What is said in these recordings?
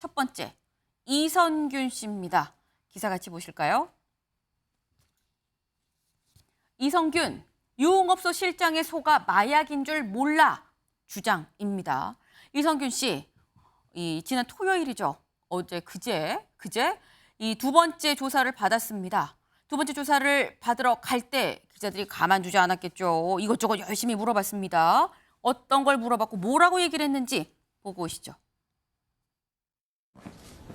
첫 번째, 이선균 씨입니다. 기사 같이 보실까요? 이선균, 유흥업소 실장의 소가 마약인 줄 몰라 주장입니다. 이선균 씨, 지난 토요일이죠. 어제 그제 이 두 번째 조사를 받았습니다. 두 번째 조사를 받으러 갈 때 기자들이 가만두지 않았겠죠. 이것저것 열심히 물어봤습니다. 어떤 걸 물어봤고 뭐라고 얘기를 했는지 보고 오시죠.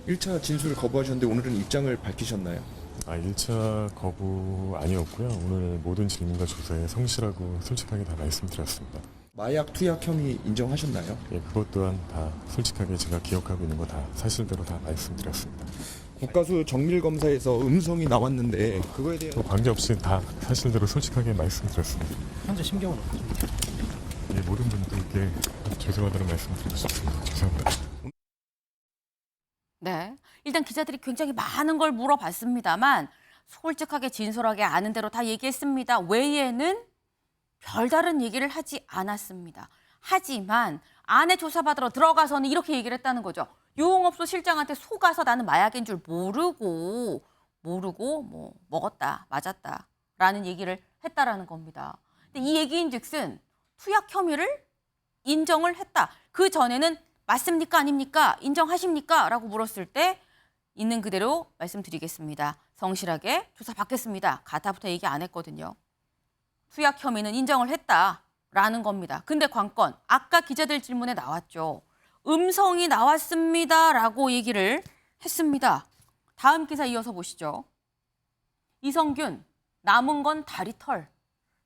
1차 진술을 거부하셨는데 오늘은 입장을 밝히셨나요? 1차 거부 아니었고요. 오늘 모든 질문과 조사에 성실하고 솔직하게 다 말씀드렸습니다. 마약 투약 혐의 인정하셨나요? 예, 그것 또한 다 솔직하게 제가 기억하고 있는 거 다 사실대로 다 말씀드렸습니다. 국가수 정밀 검사에서 음성이 나왔는데 그거에 대한 관계없이 다 사실대로 솔직하게 말씀드렸습니다. 현재 심경은 어떻습니까? 예, 모든 분들께 죄송하다는 말씀드리고 싶습니다. 죄송합니다. 네, 일단 기자들이 굉장히 많은 걸 물어봤습니다만 솔직하게 진솔하게 아는 대로 다 얘기했습니다. 외에는 별다른 얘기를 하지 않았습니다. 하지만 안에 조사받으러 들어가서는 이렇게 얘기를 했다는 거죠. 유흥업소 실장한테 속아서 나는 마약인 줄 모르고 뭐 먹었다, 맞았다라는 얘기를 했다라는 겁니다. 근데 이 얘기인즉슨 투약 혐의를 인정을 했다. 그 전에는 맞습니까? 아닙니까? 인정하십니까? 라고 물었을 때 있는 그대로 말씀드리겠습니다. 성실하게 조사받겠습니다. 가타부터 얘기 안 했거든요. 투약 혐의는 인정을 했다라는 겁니다. 근데 관건, 아까 기자들 질문에 나왔죠. 음성이 나왔습니다라고 얘기를 했습니다. 다음 기사 이어서 보시죠. 이선균, 남은 건 다리털.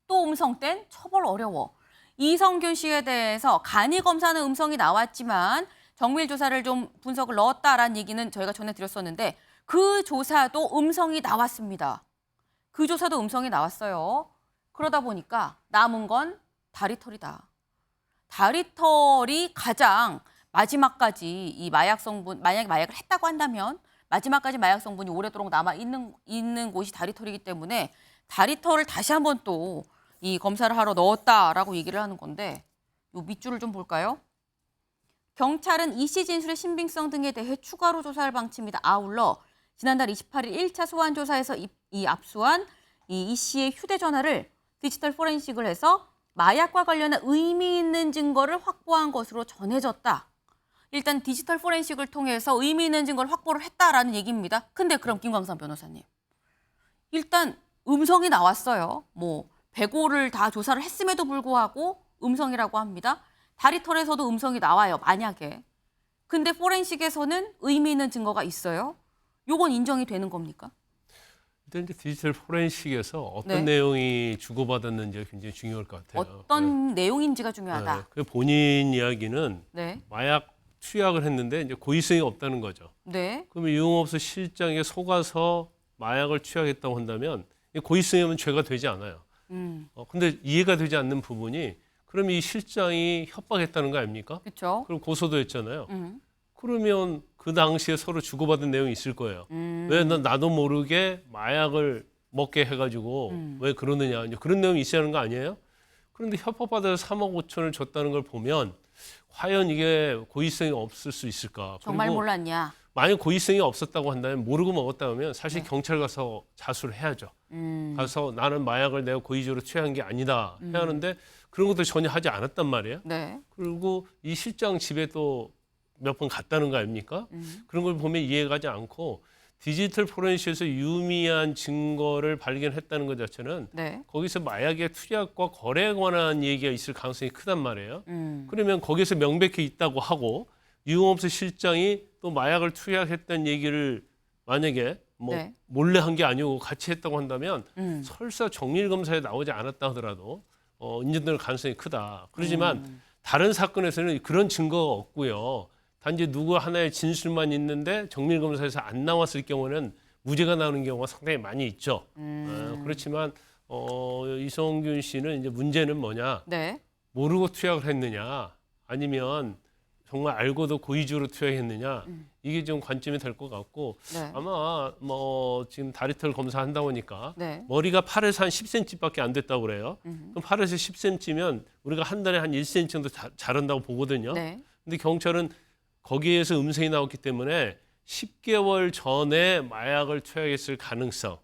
또 음성 땐 처벌 어려워. 이선균 씨에 대해서 간이 검사는 음성이 나왔지만 정밀 조사를 좀 분석을 넣었다라는 얘기는 저희가 전해드렸었는데 그 조사도 음성이 나왔습니다. 그 조사도 음성이 나왔어요. 그러다 보니까 남은 건 다리털이다. 다리털이 가장 마지막까지 이 마약 성분, 만약에 마약을 했다고 한다면 마지막까지 마약 성분이 오래도록 남아 있는 곳이 다리털이기 때문에 다리털을 다시 한번 또 이 검사를 하러 넣었다라고 얘기를 하는 건데 요 밑줄을 좀 볼까요? 경찰은 이 씨 진술의 신빙성 등에 대해 추가로 조사할 방침이다. 아울러 지난달 28일 1차 소환 조사에서 이 압수한 이 씨의 휴대전화를 디지털 포렌식을 해서 마약과 관련한 의미 있는 증거를 확보한 것으로 전해졌다. 일단 디지털 포렌식을 통해서 의미 있는 증거를 확보를 했다라는 얘기입니다. 근데 그럼 김광선 변호사님, 일단 음성이 나왔어요. 뭐 배고를 다 조사를 했음에도 불구하고 음성이라고 합니다. 다리털에서도 음성이 나와요. 만약에. 근데 포렌식에서는 의미 있는 증거가 있어요. 요건 인정이 되는 겁니까? 일단 이제 디지털 포렌식에서 어떤 네. 내용이 주고받았는지가 굉장히 중요할 것 같아요. 어떤 내용인지가 중요하다. 네. 그 본인 이야기는 네. 마약 투약을 했는데 이제 고의성이 없다는 거죠. 네. 그러면 유흥업소 실장에 속아서 마약을 투약했다고 한다면 고의성이 없는 죄가 되지 않아요. 근데 이해가 되지 않는 부분이 그럼 이 실장이 협박했다는 거 아닙니까? 그렇죠. 그럼 고소도 했잖아요. 그러면 그 당시에 서로 주고받은 내용이 있을 거예요. 왜 나도 모르게 마약을 먹게 해가지고 왜 그러느냐. 이제 그런 내용이 있어야 하는 거 아니에요? 그런데 협박받아서 3억 5천을 줬다는 걸 보면 과연 이게 고의성이 없을 수 있을까? 정말 그리고 몰랐냐. 만약 고의성이 없었다고 한다면 모르고 먹었다 하면 사실 네. 경찰 가서 자수를 해야죠. 가서 나는 마약을 내가 고의적으로 투여한 게 아니다 해야 하는데 그런 것도 전혀 하지 않았단 말이에요. 네. 그리고 이 실장 집에 또 몇 번 갔다는 거 아닙니까? 그런 걸 보면 이해가지 않고 디지털 포렌식에서 유의미한 증거를 발견했다는 것 자체는 네. 거기서 마약의 투약과 거래에 관한 얘기가 있을 가능성이 크단 말이에요. 그러면 거기서 명백히 있다고 하고 유흥업소 실장이 또 마약을 투약했다는 얘기를 만약에 뭐 네. 몰래 한 게 아니고 같이 했다고 한다면 설사 정밀 검사에 나오지 않았다 하더라도 인정될 가능성이 크다. 그렇지만 다른 사건에서는 그런 증거가 없고요. 단지 누구 하나의 진술만 있는데 정밀 검사에서 안 나왔을 경우는 무죄가 나오는 경우가 상당히 많이 있죠. 그렇지만 이선균 씨는 이제 문제는 뭐냐? 네. 모르고 투약을 했느냐, 아니면 정말 알고도 고의적으로 투약했느냐, 이게 좀 관점이 될 것 같고 네. 아마 뭐 지금 다리털 검사한다고 하니까 네. 머리가 팔에서 한 10cm밖에 안 됐다고 그래요. 그럼 팔에서 10cm면 우리가 한 달에 한 1cm 정도 자란다고 보거든요. 네. 근데 경찰은 거기에서 음성이 나왔기 때문에 10개월 전에 마약을 투약했을 가능성.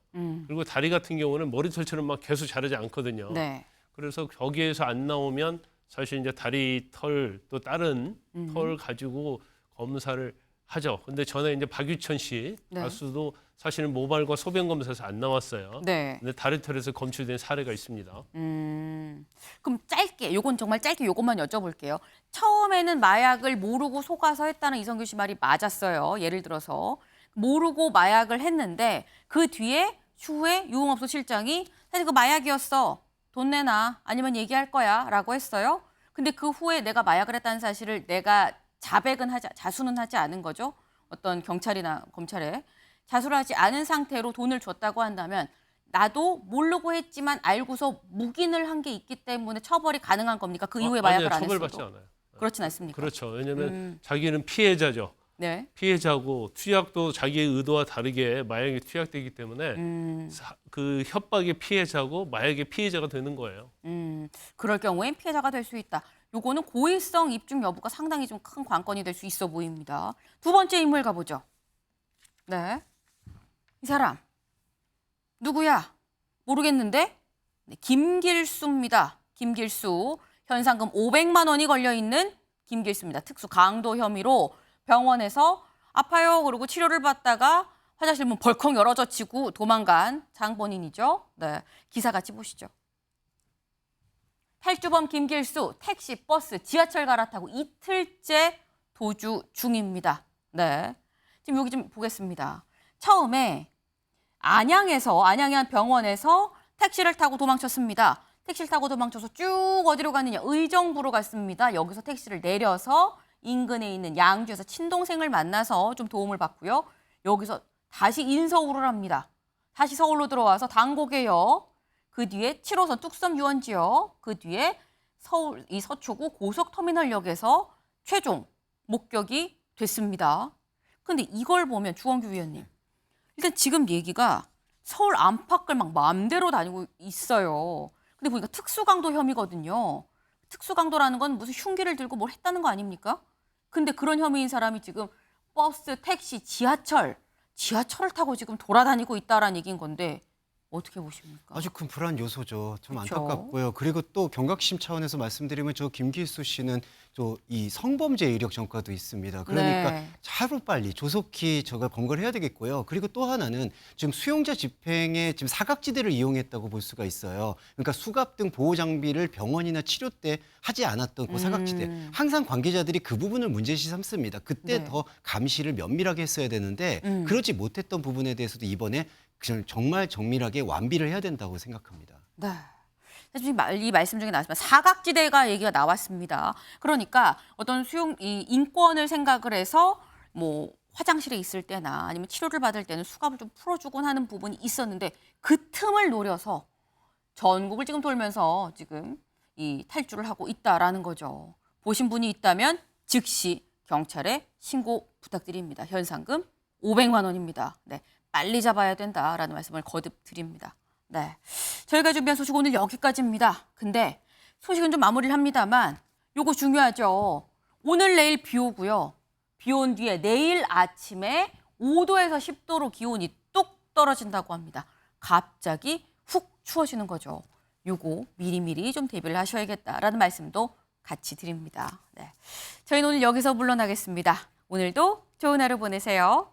그리고 다리 같은 경우는 머리털처럼 막 계속 자르지 않거든요. 네. 그래서 거기에서 안 나오면 사실 이제 다리 털 또 다른 털 가지고 검사를 하죠. 근데 전에 이제 박유천 씨 네. 가수도 사실은 모발과 소변 검사에서 안 나왔어요. 네. 근데 다리 털에서 검출된 사례가 있습니다. 그럼 짧게, 요건 정말 짧게 요것만 여쭤볼게요. 처음에는 마약을 모르고 속아서 했다는 이성규 씨 말이 맞았어요. 예를 들어서 모르고 마약을 했는데 그 뒤에 추후에 유흥업소 실장이 사실 그 마약이었어. 돈 내놔. 아니면 얘기할 거야. 라고 했어요. 근데 그 후에 내가 마약을 했다는 사실을 내가 자수는 하지 않은 거죠. 어떤 경찰이나 검찰에. 자수를 하지 않은 상태로 돈을 줬다고 한다면 나도 모르고 했지만 알고서 묵인을 한 게 있기 때문에 처벌이 가능한 겁니까? 그 이후에 마약을 안 했어도. 처벌받지 않아요. 그렇진 않습니까? 그렇죠. 왜냐하면 자기는 피해자죠. 네. 피해자고 투약도 자기의 의도와 다르게 마약이 투약되기 때문에 그 협박의 피해자고 마약의 피해자가 되는 거예요. 그럴 경우엔 피해자가 될 수 있다. 요거는 고의성 입증 여부가 상당히 좀 큰 관건이 될 수 있어 보입니다. 두 번째 인물 가보죠. 네. 이 사람 누구야? 모르겠는데 네, 김길수입니다. 김길수. 현상금 500만 원이 걸려있는 김길수입니다. 특수 강도 혐의로 병원에서 아파요 그러고 치료를 받다가 화장실 문 벌컥 열어젖히고 도망간 장본인이죠. 네, 기사 같이 보시죠. 탈주범 김길수 택시, 버스, 지하철 갈아타고 이틀째 도주 중입니다. 네, 지금 여기 좀 보겠습니다. 처음에 안양의 한 병원에서 택시를 타고 도망쳤습니다. 택시를 타고 도망쳐서 쭉 어디로 갔느냐? 의정부로 갔습니다. 여기서 택시를 내려서 인근에 있는 양주에서 친동생을 만나서 좀 도움을 받고요. 여기서 다시 인서울을 합니다. 다시 서울로 들어와서 당고개역, 그 뒤에 7호선 뚝섬 유원지역, 그 뒤에 서울 이 서초구 고속터미널역에서 최종 목격이 됐습니다. 근데 이걸 보면 주원규 위원님, 일단 지금 얘기가 서울 안팎을 막 마음대로 다니고 있어요. 근데 보니까 특수강도 혐의거든요. 특수강도라는 건 무슨 흉기를 들고 뭘 했다는 거 아닙니까? 근데 그런 혐의인 사람이 지금 버스, 택시, 지하철을 타고 지금 돌아다니고 있다라는 얘기인 건데 어떻게 보십니까? 아주 큰 불안 요소죠. 좀 그렇죠. 안타깝고요. 그리고 또 경각심 차원에서 말씀드리면 저 김길수 씨는 또 이 성범죄 이력 전과도 있습니다. 그러니까 네. 하루빨리 조속히 저걸 검거를 해야 되겠고요. 그리고 또 하나는 지금 수용자 집행에 지금 사각지대를 이용했다고 볼 수가 있어요. 그러니까 수갑 등 보호 장비를 병원이나 치료 때 하지 않았던 그 사각지대. 항상 관계자들이 그 부분을 문제시 삼습니다. 그때 네. 더 감시를 면밀하게 했어야 되는데 그러지 못했던 부분에 대해서도 이번에 그냥 정말 정밀하게 완비를 해야 된다고 생각합니다. 네. 지금 이 말씀 중에 나왔지만 사각지대가 얘기가 나왔습니다. 그러니까 어떤 이 인권을 생각을 해서 뭐 화장실에 있을 때나 아니면 치료를 받을 때는 수갑을 좀 풀어주곤 하는 부분이 있었는데 그 틈을 노려서 전국을 지금 돌면서 지금 이 탈주를 하고 있다라는 거죠. 보신 분이 있다면 즉시 경찰에 신고 부탁드립니다. 현상금 500만 원입니다. 네, 빨리 잡아야 된다라는 말씀을 거듭 드립니다. 네, 저희가 준비한 소식 오늘 여기까지입니다. 근데 소식은 좀 마무리를 합니다만 요거 중요하죠. 오늘 내일 비 오고요. 비 온 뒤에 내일 아침에 5도에서 10도로 기온이 뚝 떨어진다고 합니다. 갑자기 훅 추워지는 거죠. 요거 미리미리 좀 대비를 하셔야겠다라는 말씀도 같이 드립니다. 네, 저희는 오늘 여기서 물러나겠습니다. 오늘도 좋은 하루 보내세요.